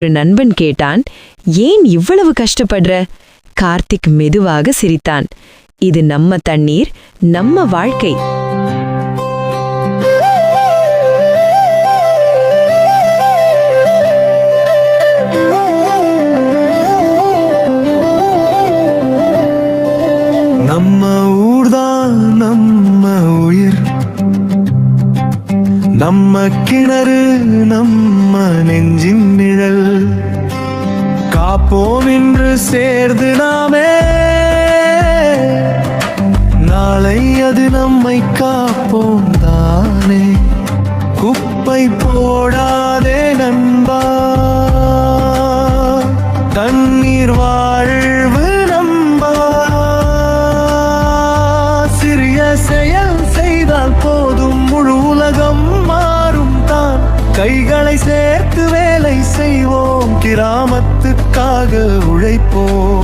ஒரு நண்பன் கேட்டான், ஏன் இவ்வளவு கஷ்டப்படுற? கார்த்திக் மெதுவாக சிரித்தான். இது நம்ம தண்ணீர், நம்ம வாழ்க்கை. நம்ம ஊர்தான் நம்ம உயிர், நம்ம கிணறு, நம்ம நெஞ்சின் நிழல். காப்போம் என்று சேர்ந்து நாமே, நாளை அது நம்மை காப்போம் தானே. குப்பை போடாதே நண்பா, தண்ணீர் வாழ்வு நம்பா. சிறிய செயல் செய்தால் போதும், முழு உலகம் மாறும் தான். கைகளை சேர்த்து வேலை செய்வோம், கிராமத்துக்காக உழைப்போம்.